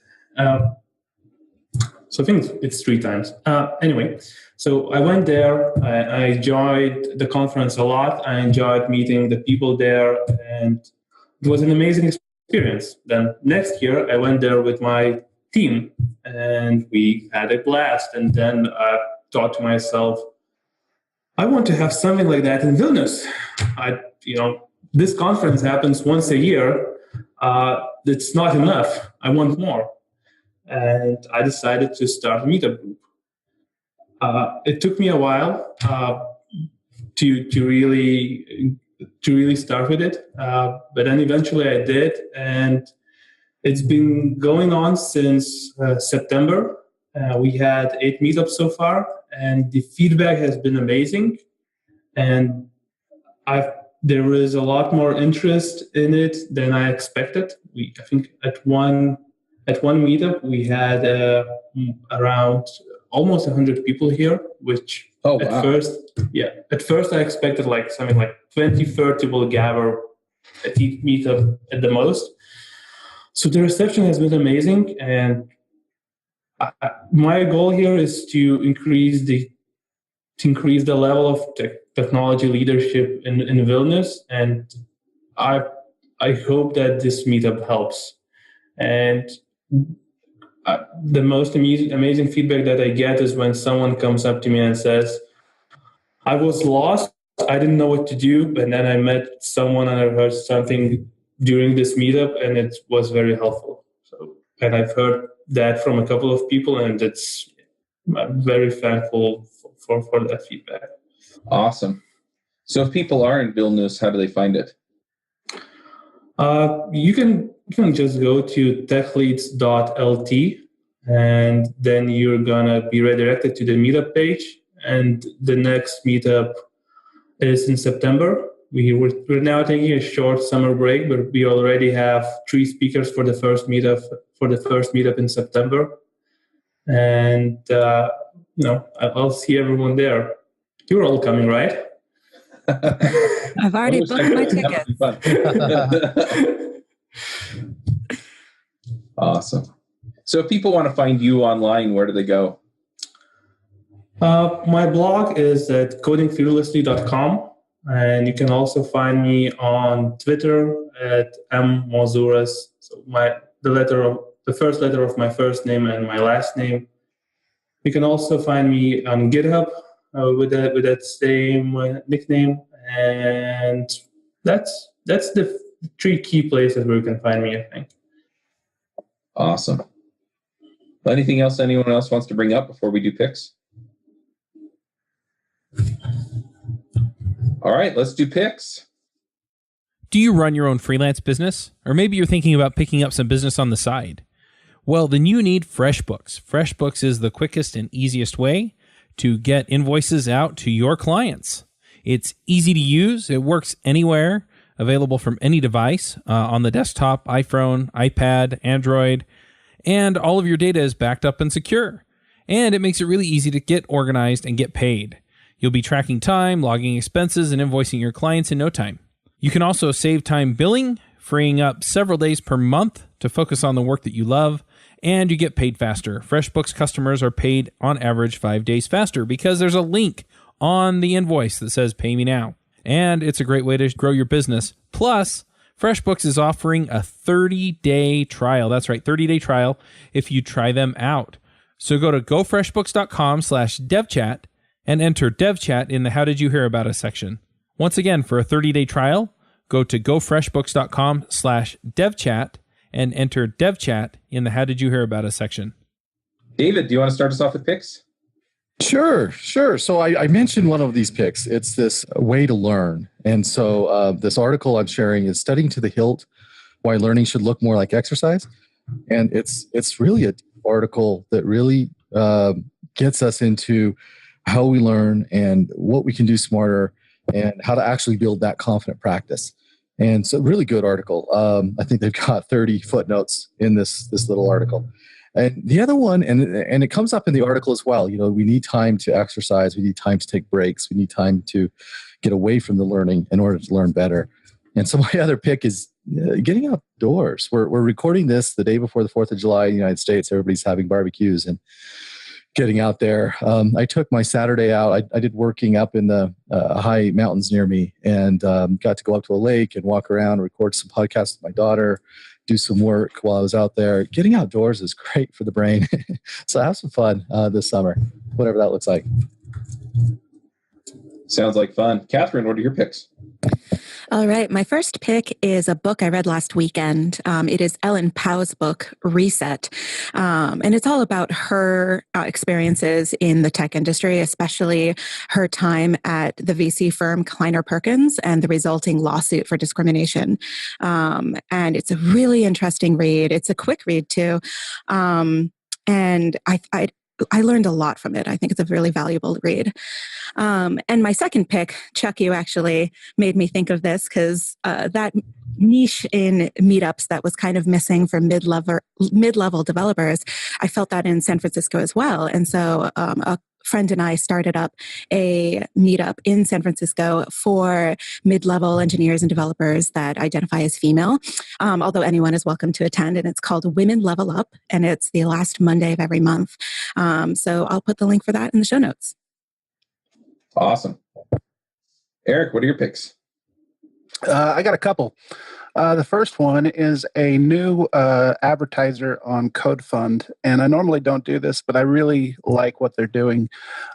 so I think it's 3 times. Anyway, so I went there. I enjoyed the conference a lot. I enjoyed meeting the people there, and it was an amazing experience. Then next year, I went there with my team, and we had a blast. And then I thought to myself, I want to have something like that in Vilnius. This conference happens once a year. It's not enough. I want more. And I decided to start a meetup group. It took me a while to really start with it, but then eventually I did, and it's been going on since September. We had 8 meetups so far, and the feedback has been amazing. And there is a lot more interest in it than I expected. I think at one meetup we had around almost 100 people here, which at first I expected like something like 20, 30 will gather at each meetup at the most. So the reception has been amazing, and my goal here is to increase the level of technology leadership in Vilnius, and I hope that this meetup helps. And the most amazing feedback that I get is when someone comes up to me and says, I was lost, I didn't know what to do, but then I met someone and I heard something during this meetup, and it was very helpful. And I've heard that from a couple of people, and I'm very thankful for that feedback. Awesome. So if people are in Vilnius, how do they find it? You can just go to techleads.lt, and then you're gonna be redirected to the meetup page. And the next meetup is in September. We're now taking a short summer break, but we already have 3 speakers for the first meetup in September. And I'll see everyone there. You're all coming, right? I've already booked my tickets. Awesome. So if people want to find you online, where do they go? My blog is at codingfearlessly.com, and you can also find me on Twitter at Mozūras. So the first letter of my first name and my last name. You can also find me on GitHub with that same nickname, and that's the 3 key places where you can find me, I think. Awesome. Anything else anyone else wants to bring up before we do picks? All right, let's do picks. Do you run your own freelance business? Or maybe you're thinking about picking up some business on the side? Well, then you need FreshBooks. FreshBooks is the quickest and easiest way to get invoices out to your clients. It's easy to use. It works anywhere, available from any device on the desktop, iPhone, iPad, Android, and all of your data is backed up and secure. And it makes it really easy to get organized and get paid. You'll be tracking time, logging expenses, and invoicing your clients in no time. You can also save time billing, freeing up several days per month to focus on the work that you love, and you get paid faster. FreshBooks customers are paid on average 5 days faster because there's a link on the invoice that says pay me now. And it's a great way to grow your business. Plus, FreshBooks is offering a 30-day trial. That's right, 30-day trial if you try them out. So go to gofreshbooks.com/devchat and enter devchat in the How Did You Hear About Us section. Once again, for a 30-day trial, go to gofreshbooks.com/devchat and enter devchat in the How Did You Hear About Us section. David, do you want to start us off with picks? Sure. So I mentioned one of these picks. It's this way to learn. And so this article I'm sharing is Studying to the Hilt, Why Learning Should Look More Like Exercise. And it's really an article that really gets us into how we learn and what we can do smarter and how to actually build that confident practice. And so really good article. I think they've got 30 footnotes in this little article. And the other one, and it comes up in the article as well, we need time to exercise. We need time to take breaks. We need time to get away from the learning in order to learn better. And so my other pick is getting outdoors. We're recording this the day before the 4th of July in the United States. Everybody's having barbecues and getting out there. I took my Saturday out. I did working up in the high mountains near me and got to go up to a lake and walk around, record some podcasts with my daughter, do some work while I was out there. Getting outdoors is great for the brain. So have some fun this summer, whatever that looks like. Sounds like fun. Catherine, what are your picks? All right. My first pick is a book I read last weekend. It is Ellen Pau's book, Reset. And it's all about her experiences in the tech industry, especially her time at the VC firm Kleiner Perkins and the resulting lawsuit for discrimination. And it's a really interesting read. It's a quick read too. And I learned a lot from it. I think it's a really valuable read. And my second pick, Chuck, you actually made me think of this because that niche in meetups that was kind of missing for mid-level developers, I felt that in San Francisco as well. And so a friend and I started up a meetup in San Francisco for mid-level engineers and developers that identify as female, although anyone is welcome to attend. And it's called Women Level Up, and it's the last Monday of every month. So I'll put the link for that in the show notes. Awesome. Eric, what are your picks? I got a couple. The first one is a new advertiser on CodeFund, and I normally don't do this, but I really like what they're doing.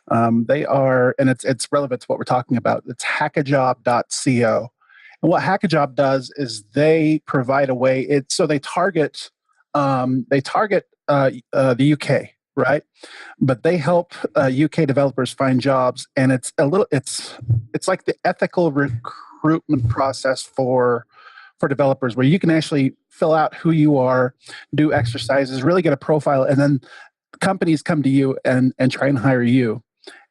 They are, and it's relevant to what we're talking about. It's hackajob.co, and what Hackajob does is they provide a way. So they target the UK, right? But they help UK developers find jobs, and it's like the ethical recruitment process for developers, where you can actually fill out who you are, do exercises, really get a profile, and then companies come to you and try and hire you.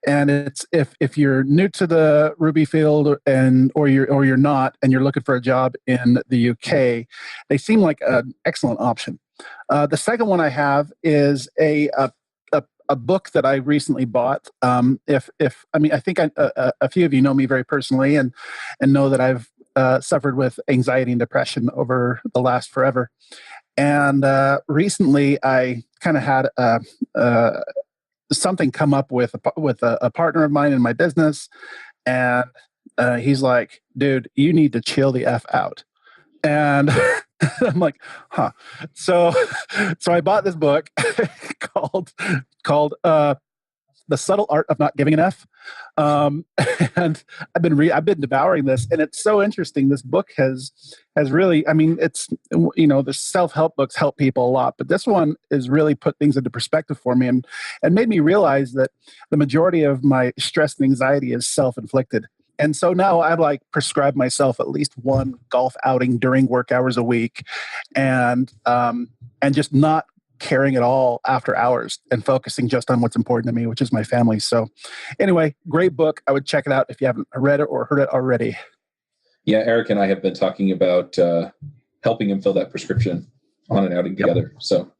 And it's if you're new to the Ruby field or you're not, and you're looking for a job in the UK, they seem like an excellent option. The second one I have is a book that I recently bought. I think a few of you know me very personally and know that I've suffered with anxiety and depression over the last forever. And recently, I kind of had something come up with a partner of mine in my business, and he's like, "Dude, you need to chill the F out." And I'm like, "Huh." So I bought this book called The Subtle Art of Not Giving an F. And I've been devouring this, and it's so interesting. This book has really, it's, the self-help books help people a lot, but this one has really put things into perspective for me and made me realize that the majority of my stress and anxiety is self-inflicted. And so now I've prescribed myself at least one golf outing during work hours a week, and just not caring at all after hours and focusing just on what's important to me, which is my family. So anyway, great book. I would check it out if you haven't read it or heard it already. Yeah, Eric and I have been talking about helping him fill that prescription on an outing together. So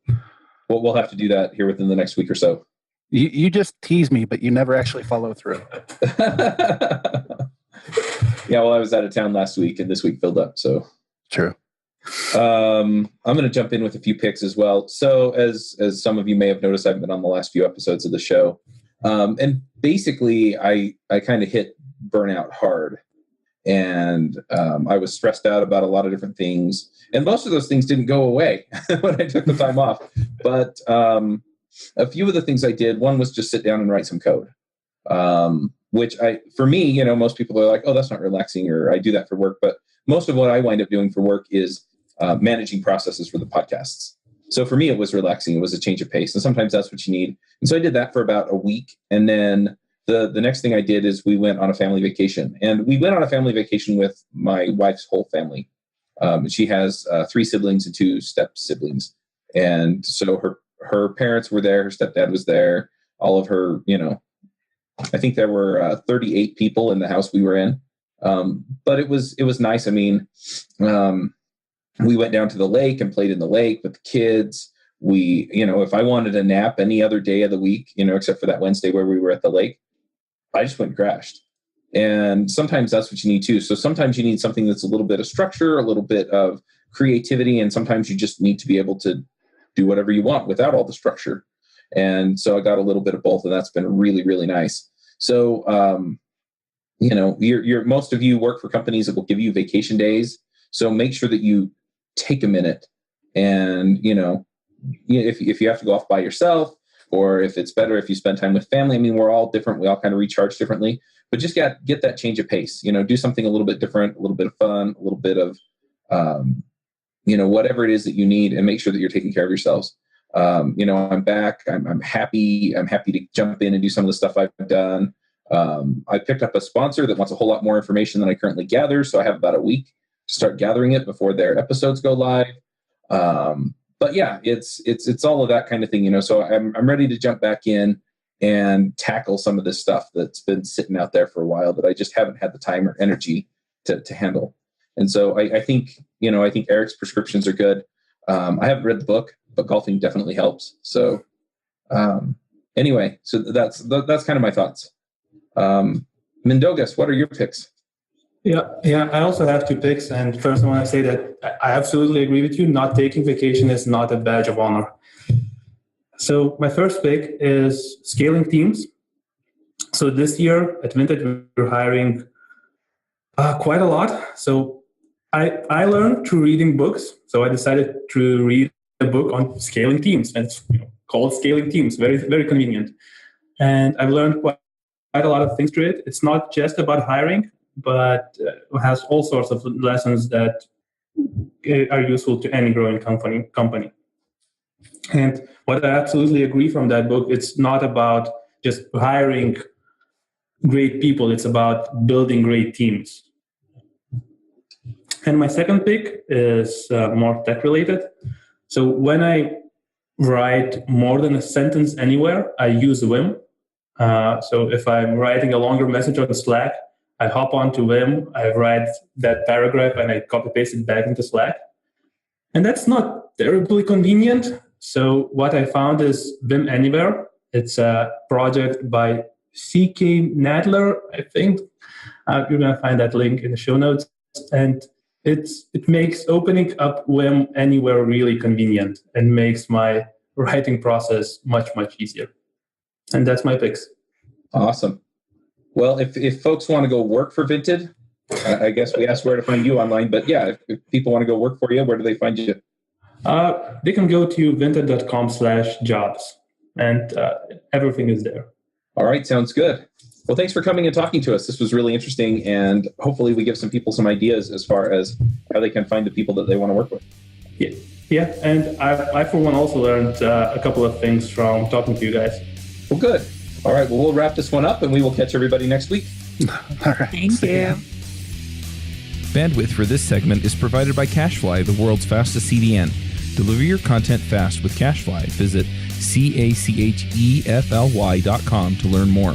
we'll have to do that here within the next week or so. You just tease me, but you never actually follow through. Yeah, well, I was out of town last week and this week filled up. So true. I'm going to jump in with a few picks as well. So as some of you may have noticed, I've been on the last few episodes of the show. And basically I kind of hit burnout hard, and I was stressed out about a lot of different things, and most of those things didn't go away when I took the time off. But a few of the things I did, one was just sit down and write some code, which for me, most people are like, oh, that's not relaxing, or I do that for work. But most of what I wind up doing for work is managing processes for the podcasts. So for me, it was relaxing. It was a change of pace. And sometimes that's what you need. And so I did that for about a week. And then the next thing I did is we went on a family vacation. And we went on a family vacation with my wife's whole family. She has 3 siblings and 2 step siblings. And so her parents were there. Her stepdad was there. All of her, I think there were 38 people in the house we were in. But it was nice. We went down to the lake and played in the lake with the kids. We, if I wanted a nap any other day of the week, except for that Wednesday where we were at the lake, I just went and crashed. And sometimes that's what you need too. So sometimes you need something that's a little bit of structure, a little bit of creativity, and sometimes you just need to be able to do whatever you want without all the structure. And so I got a little bit of both, and that's been really, really nice. So, most of you work for companies that will give you vacation days. So make sure that you take a minute and, if you have to go off by yourself, or if it's better if you spend time with family. We're all different. We all kind of recharge differently, but just get that change of pace, do something a little bit different, a little bit of fun, a little bit of, whatever it is that you need, and make sure that you're taking care of yourselves. I'm back. I'm happy. I'm happy to jump in and do some of the stuff I've done. I picked up a sponsor that wants a whole lot more information than I currently gather. So I have about a week to start gathering it before their episodes go live. But yeah, it's all of that kind of thing, So I'm ready to jump back in and tackle some of this stuff that's been sitting out there for a while that I just haven't had the time or energy to handle. And so I think Eric's prescriptions are good. I haven't read the book, but golfing definitely helps. So anyway, so that's kind of my thoughts. Mindaugas, what are your picks? Yeah. I also have 2 picks. And first, I want to say that I absolutely agree with you. Not taking vacation is not a badge of honor. So my first pick is scaling teams. So this year at Vinted, we're hiring quite a lot. So I learned through reading books. So I decided to read a book on scaling teams. And it's called Scaling Teams. Very, very convenient. And I've learned quite a lot of things through it. It's not just about hiring, but has all sorts of lessons that are useful to any growing company. And what I absolutely agree from that book, it's not about just hiring great people. It's about building great teams. And my second pick is more tech related. So when I write more than a sentence anywhere, I use Vim. So if I'm writing a longer message on Slack, I hop onto Vim, I write that paragraph, and I copy paste it back into Slack. And that's not terribly convenient. So what I found is Vim Anywhere. It's a project by C.K. Nadler, I think. You're going to find that link in the show notes. And it makes opening up Vim Anywhere really convenient and makes my writing process much, much easier. And that's my picks. Awesome. Well, if folks want to go work for Vinted, I guess we asked where to find you online, but yeah, if people want to go work for you, where do they find you? They can go to vinted.com/jobs, and everything is there. All right, sounds good. Well, thanks for coming and talking to us. This was really interesting, and hopefully we give some people some ideas as far as how they can find the people that they want to work with. Yeah, and I for one, also learned a couple of things from talking to you guys. Well, good. All right, well, we'll wrap this one up, and we will catch everybody next week. All right. Thank you. Bandwidth for this segment is provided by CacheFly, the world's fastest CDN. Deliver your content fast with CacheFly. Visit CACHEFLY.com to learn more.